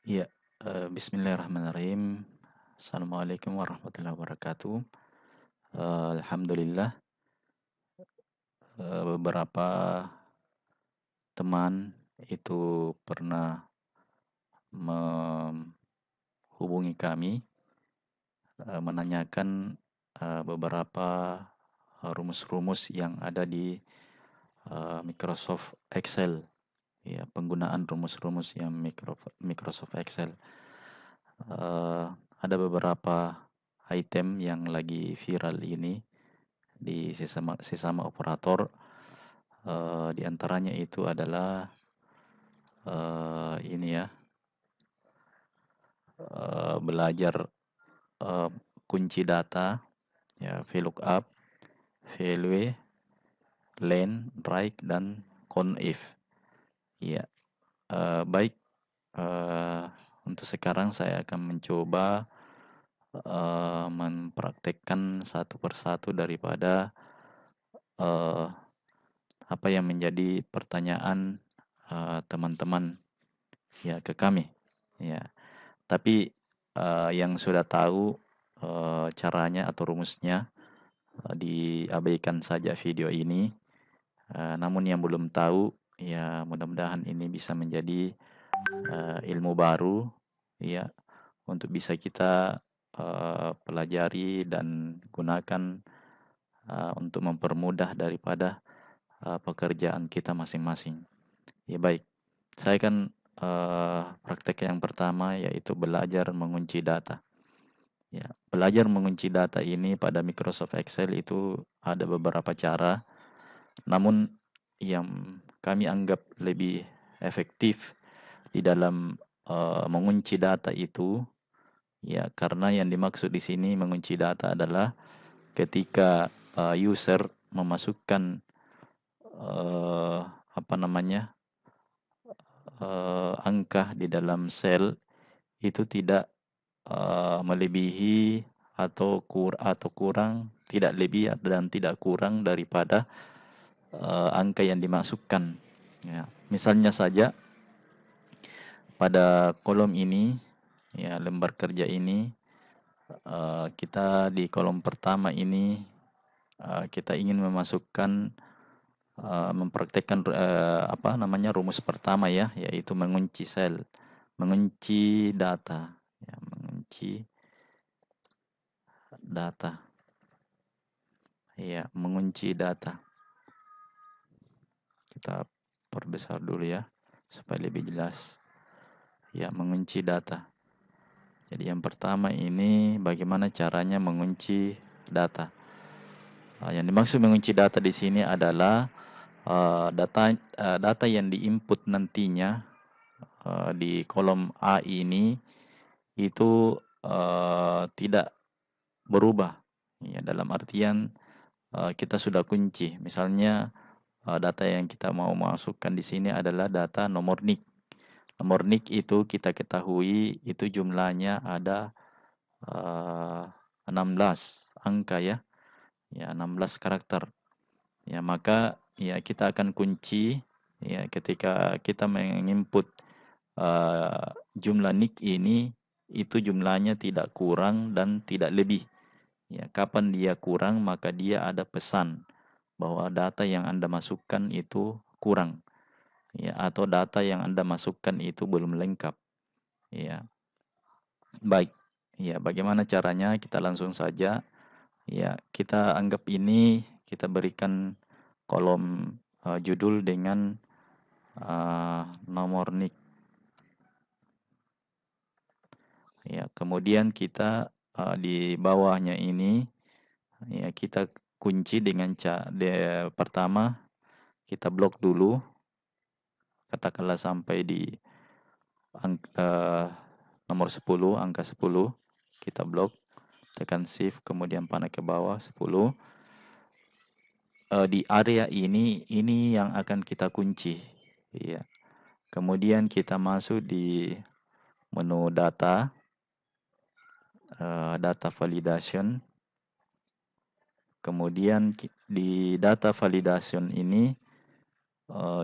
Iya, bismillahirrahmanirrahim. Assalamualaikum warahmatullahi wabarakatuh. Alhamdulillah, beberapa teman itu pernah menghubungi kami, menanyakan beberapa rumus-rumus yang ada di Microsoft Excel. Ya, penggunaan rumus-rumus yang Microsoft Excel. Eh, ada beberapa item yang lagi viral ini di sesama operator. Di antaranya itu adalah ini ya, belajar eh, kunci data, ya, VLOOKUP, VLW, len, break, dan conif. Ya, baik. Untuk sekarang saya akan mencoba mempraktekkan satu persatu daripada eh, apa yang menjadi pertanyaan teman-teman ya ke kami. Ya, tapi yang sudah tahu caranya atau rumusnya diabaikan saja video ini. Namun yang belum tahu, ya mudah-mudahan ini bisa menjadi ilmu baru, ya, untuk bisa kita pelajari dan gunakan untuk mempermudah daripada pekerjaan kita masing-masing. Ya baik, saya kan praktek yang pertama yaitu belajar mengunci data. Ya, belajar mengunci data ini pada Microsoft Excel itu ada beberapa cara, namun yang kami anggap lebih efektif di dalam mengunci data itu, ya, karena yang dimaksud di sini mengunci data adalah ketika user memasukkan eh, apa namanya angka di dalam sel itu tidak melebihi atau kurang, tidak lebih dan tidak kurang daripada angka yang dimasukkan. Ya, misalnya saja pada kolom ini, ya, lembar kerja ini, kita di kolom pertama ini kita ingin memasukkan mempraktekkan apa namanya rumus pertama ya, yaitu mengunci sel, mengunci data, ya, mengunci data, ya, mengunci data. Kita perbesar dulu ya, supaya lebih jelas. Ya, mengunci data. Jadi yang pertama ini bagaimana caranya mengunci data. Yang dimaksud mengunci data di sini adalah data yang diinput nantinya di kolom A ini itu tidak berubah. Ya, dalam artian kita sudah kunci. Misalnya data yang kita mau masukkan di sini adalah data nomor NIK. Nomor NIK itu kita ketahui itu jumlahnya ada 16 angka ya. Ya, 16 karakter. Ya, maka ya kita akan kunci ya ketika kita menginput jumlah NIK ini itu jumlahnya tidak kurang dan tidak lebih. Ya, kapan dia kurang maka dia ada pesan bahwa data yang Anda masukkan itu kurang. Ya, atau data yang Anda masukkan itu belum lengkap. Ya, baik. Ya, bagaimana caranya? Kita langsung saja. Ya, kita anggap ini kita berikan kolom judul dengan nomor NIK. Ya, kemudian kita di bawahnya ini ya kita kunci dengan pertama kita blok dulu, katakanlah sampai di nomor 10, angka 10 kita blok, tekan shift kemudian panah ke bawah 10. Di area ini yang akan kita kunci. Ya. Kemudian kita masuk di menu data, data validation. Kemudian di data validation ini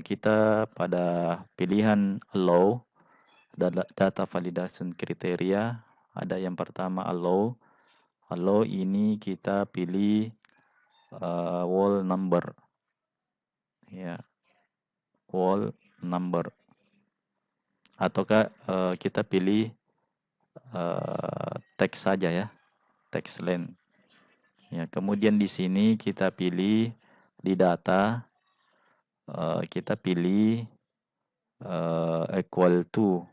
kita pada pilihan allow data validation kriteria. Ada yang pertama allow. Allow ini kita pilih wall number. Ya, wall number. Ataukah kita pilih teks saja ya, text length. Ya, kemudian di sini kita pilih di data, kita pilih equal to,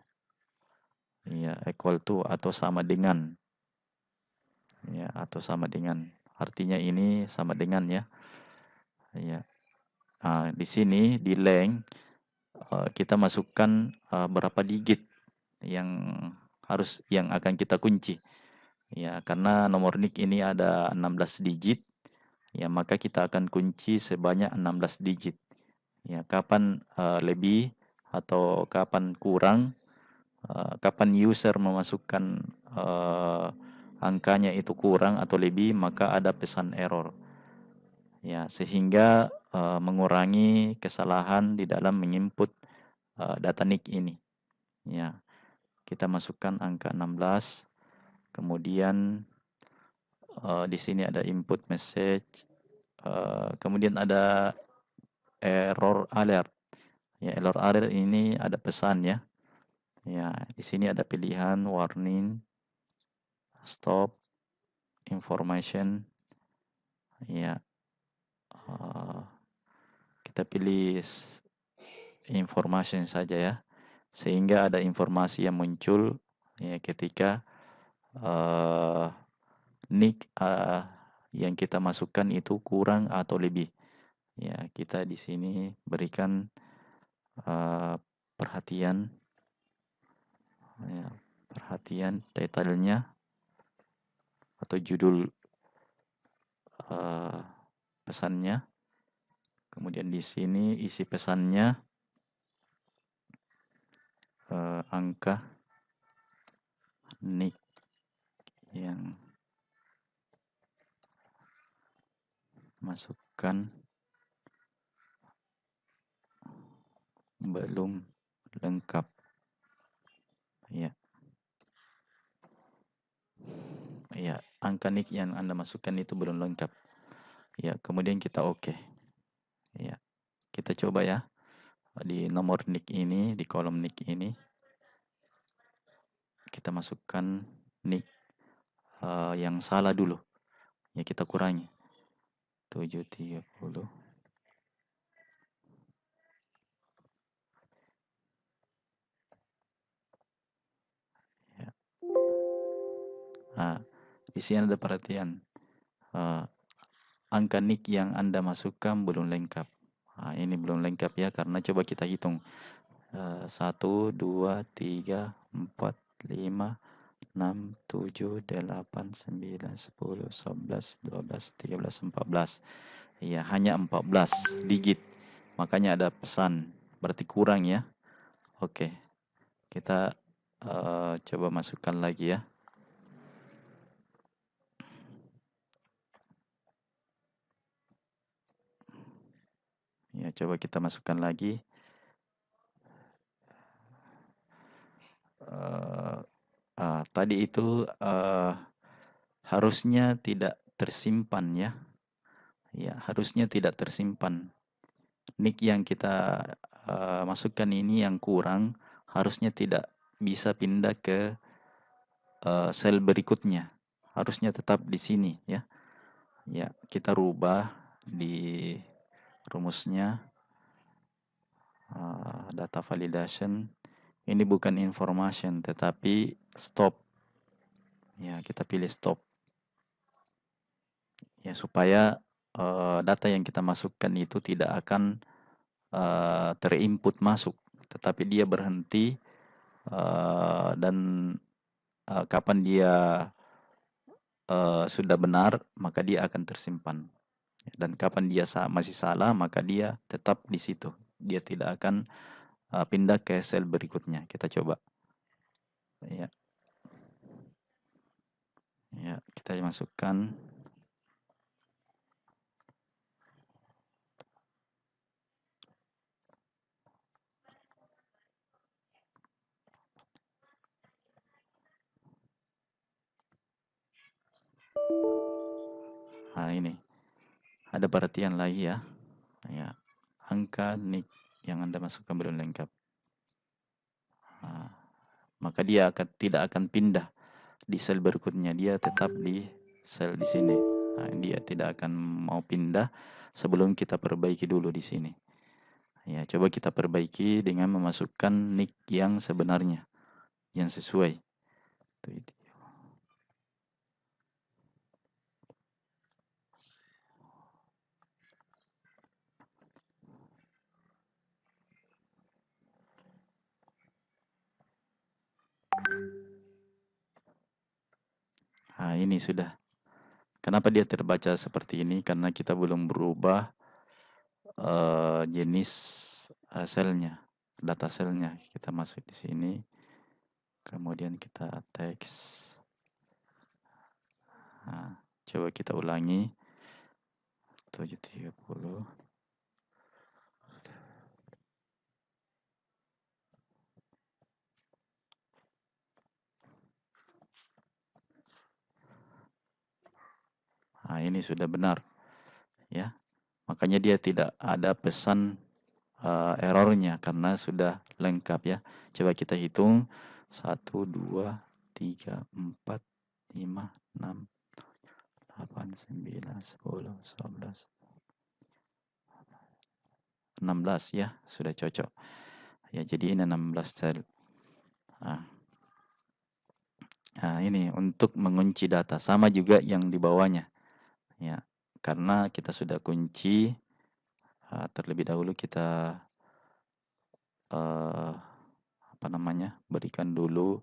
ya, equal to atau sama dengan, ya, atau sama dengan. Artinya ini sama dengan ya, ya. Nah, di sini di length kita masukkan berapa digit yang akan kita kunci. Ya, karena nomor NIK ini ada 16 digit, ya maka kita akan kunci sebanyak 16 digit. Ya, kapan lebih atau kapan kurang, kapan user memasukkan angkanya itu kurang atau lebih, maka ada pesan error. Ya, sehingga mengurangi kesalahan di dalam menginput data NIK ini. Ya, kita masukkan angka 16. Kemudian di sini ada input message, kemudian ada error alert. Ya, error alert ini ada pesan ya. Ya, di sini ada pilihan warning, stop, information. Ya, kita pilih information saja ya, sehingga ada informasi yang muncul ya ketika NIK yang kita masukkan itu kurang atau lebih. Ya, kita di sini berikan perhatian, ya, perhatian title-nya atau judul pesannya. Kemudian di sini isi pesannya, angka NIK yang masukkan belum lengkap. Ya. Ya, angka NIK yang Anda masukkan itu belum lengkap. Ya, kemudian kita oke. Ya. Kita coba ya di nomor NIK ini, di kolom NIK ini kita masukkan NIK yang salah dulu. Ya, kita kurangi. 730. Ya. Nah, di sini ada perhatian. Angka NIK yang Anda masukkan belum lengkap. Nah, ini belum lengkap ya, karena coba kita hitung. 1, 2, 3, 4, 5, 6, 7, 8, 9, 10, 11, 12, 13, 14. Ya, hanya 14 digit. Makanya ada pesan. Berarti kurang ya. Oke. Kita coba masukkan lagi ya. Ya, coba kita masukkan lagi. Tadi itu harusnya tidak tersimpan ya. Ya, harusnya tidak tersimpan. NIK yang kita masukkan ini yang kurang, harusnya tidak bisa pindah ke sel berikutnya. Harusnya tetap di sini ya. Ya, kita rubah di rumusnya data validation. Ini bukan information tetapi stop. Ya, kita pilih stop. Ya, supaya data yang kita masukkan itu tidak akan terinput masuk, tetapi dia berhenti dan kapan dia sudah benar, maka dia akan tersimpan. Dan kapan dia masih salah, maka dia tetap di situ. Dia tidak akan pindah ke sel berikutnya. Kita coba. Ya, ya, kita masukkan. ada perhatian lagi ya. Ya, angka NIK yang Anda masukkan belum lengkap. Nah, maka dia tidak akan pindah di sel berikutnya, dia tetap di sel di sini. Nah, dia tidak akan mau pindah sebelum kita perbaiki dulu di sini. Ya, coba kita perbaiki dengan memasukkan NIK yang sebenarnya, yang sesuai. Nah, ini sudah. Kenapa dia terbaca seperti ini? Karena kita belum berubah jenis selnya, data selnya. Kita masuk di sini, kemudian kita teks. Nah, coba kita ulangi. 730. Nah, ini sudah benar. Ya, makanya dia tidak ada pesan errornya karena sudah lengkap ya. Coba kita hitung 1, 2, 3, 4, 5, 6, 8, 9, 10, 11, 16 ya, sudah cocok. Ya, jadi ini 16 sel. Nah, ini untuk mengunci data sama juga yang di bawahnya. Ya, karena kita sudah kunci, terlebih dahulu kita berikan dulu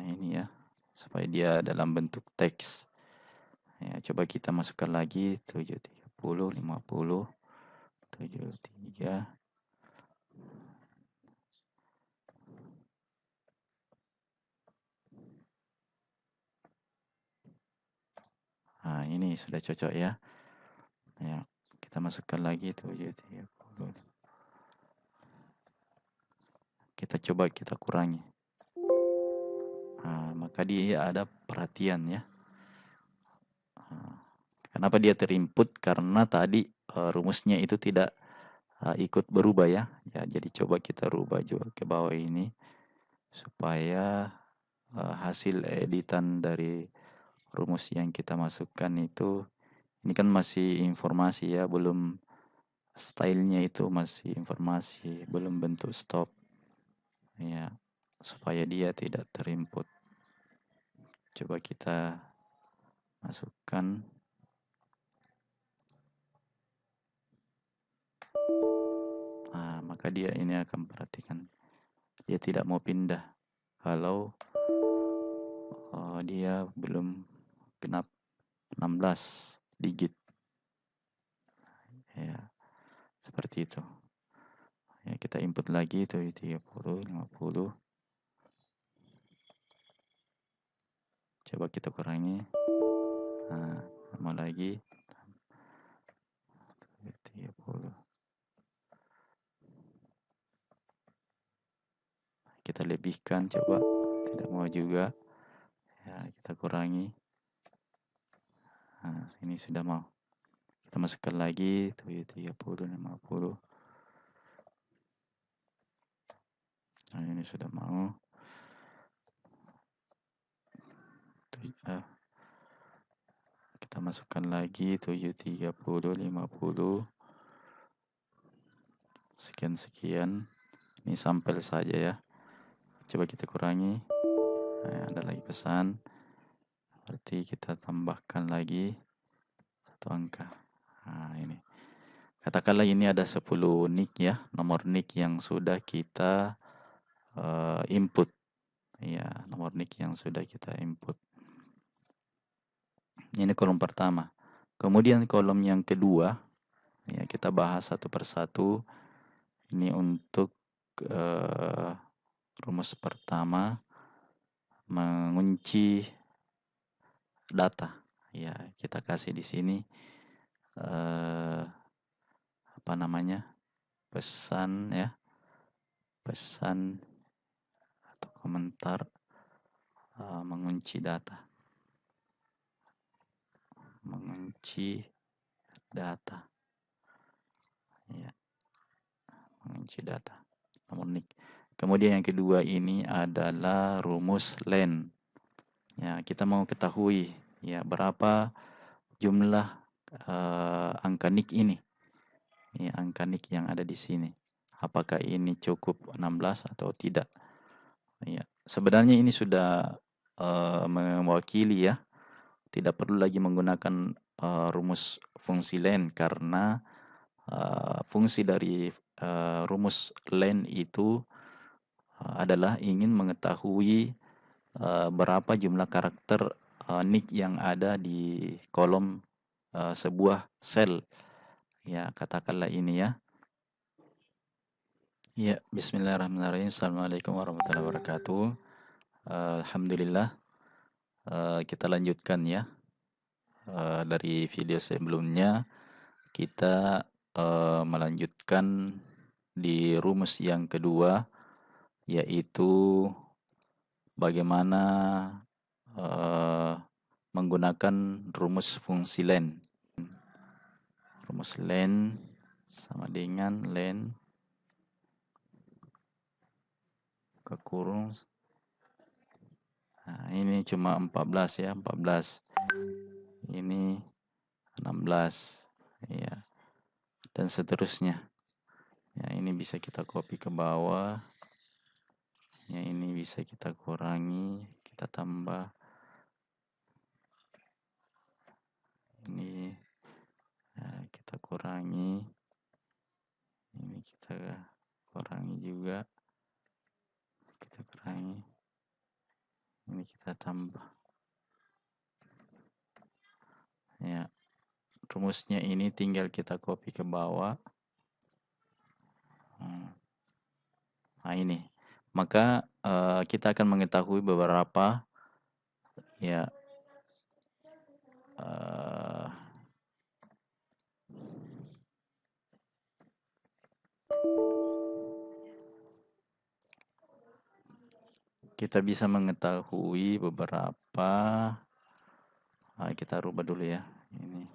ini ya, supaya dia dalam bentuk teks. Ya, coba kita masukkan lagi 730, 50, 73. Nah, ini sudah cocok ya. Ya, kita masukkan lagi 730. Kita coba kita kurangi. Nah, maka dia ada perhatian ya. Kenapa dia terinput? Karena tadi rumusnya itu tidak ikut berubah ya. Ya, jadi coba kita rubah juga ke bawah ini supaya hasil editan dari rumus yang kita masukkan itu, ini kan masih informasi ya, belum stylenya itu masih informasi, belum bentuk stop ya, supaya dia tidak terinput. Coba kita masukkan. Nah, maka dia ini akan perhatikan, dia tidak mau pindah kalau dia belum genap 16 digit ya, seperti itu ya. Kita input lagi itu 30, 50. Coba kita kurangi. Nah, sama lagi 30. Kita lebihkan, coba. Tidak mau juga ya, kita kurangi. Nah, ini sudah mau. Kita masukkan lagi 30, 50. Nah, ini sudah mau. Kita masukkan lagi 730, 50. Sekian. Ini sampel saja ya. Coba kita kurangi. Nah, ada lagi pesan. Berarti kita tambahkan lagi satu angka. Nah, ini. Katakanlah ini ada 10 NIK ya, nomor NIK yang sudah kita input. Ya, nomor NIK yang sudah kita input. Ini kolom pertama. Kemudian kolom yang kedua, ya kita bahas satu persatu. Ini untuk rumus pertama, mengunci data. Ya, kita kasih di sini pesan ya, pesan atau komentar mengunci data. mengunci data. Ya, mengunci data. Nomor NIK. Kemudian yang kedua ini adalah rumus len. Ya, kita mau ketahui ya berapa jumlah angka NIK ini. Ya, angka NIK yang ada di sini. Apakah ini cukup 16 atau tidak? Ya, sebenarnya ini sudah mewakili ya. Tidak perlu lagi menggunakan rumus fungsi len karena fungsi dari rumus len itu adalah ingin mengetahui berapa jumlah karakter NIK yang ada di kolom sebuah sel. Ya, katakanlah ini ya. Ya, bismillahirrahmanirrahim. Assalamualaikum warahmatullahi wabarakatuh. Alhamdulillah, kita lanjutkan ya. Dari video sebelumnya, kita melanjutkan di rumus yang kedua, yaitu bagaimana menggunakan rumus fungsi len. Rumus len sama dengan len buka kurung. Nah, ini cuma 14 ya, 14. Ini 16. Ya. Dan seterusnya. Ya, ini bisa kita copy ke bawah. Ya, ini bisa kita kurangi, kita tambah. Ini kita kurangi. Ini kita kurangi juga. Kita kurangi. Ini kita tambah. Ya. Rumusnya ini tinggal kita copy ke bawah. Nah, ini. Maka kita akan mengetahui beberapa ya kita bisa mengetahui beberapa. Kita rubah dulu ya. Ini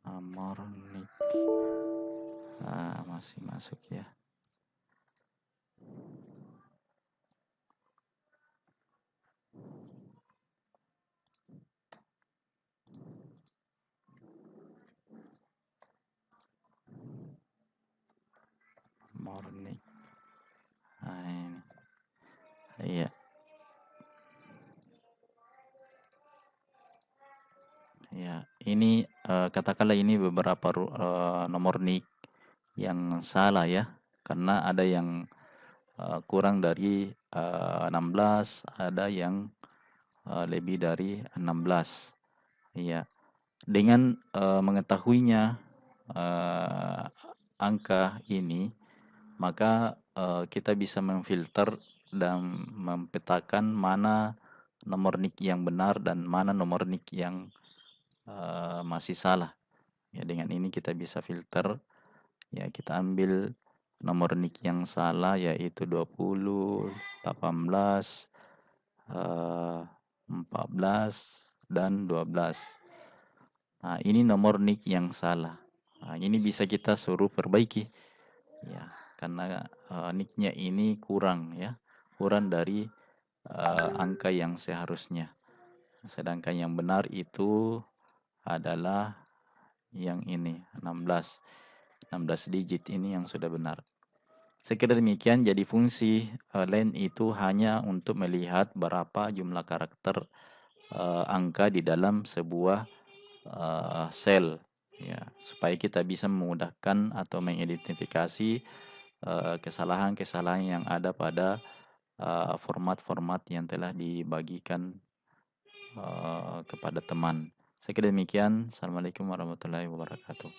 nomor NIK. Masih masuk ya. Nomor NIK. Ini. Iya. Ya, ini katakanlah ini beberapa nomor NIK yang salah ya, karena ada yang kurang dari 16, ada yang lebih dari 16. Iya. Dengan mengetahuinya angka ini, maka kita bisa memfilter dan mempetakan mana nomor NIK yang benar dan mana nomor NIK yang masih salah. Ya, dengan ini kita bisa filter. Ya, kita ambil nomor NIK yang salah yaitu 20, 18, 14 dan 12. Nah, ini nomor NIK yang salah. Nah, ini bisa kita suruh perbaiki. Ya, karena NIK-nya ini kurang ya. Kurang dari angka yang seharusnya. Sedangkan yang benar itu adalah yang ini 16 digit ini yang sudah benar. Sekira demikian, jadi fungsi len itu hanya untuk melihat berapa jumlah karakter angka di dalam sebuah sel ya, supaya kita bisa memudahkan atau mengidentifikasi kesalahan-kesalahan yang ada pada format-format yang telah dibagikan kepada teman. Sekira demikian. Assalamualaikum warahmatullahi wabarakatuh.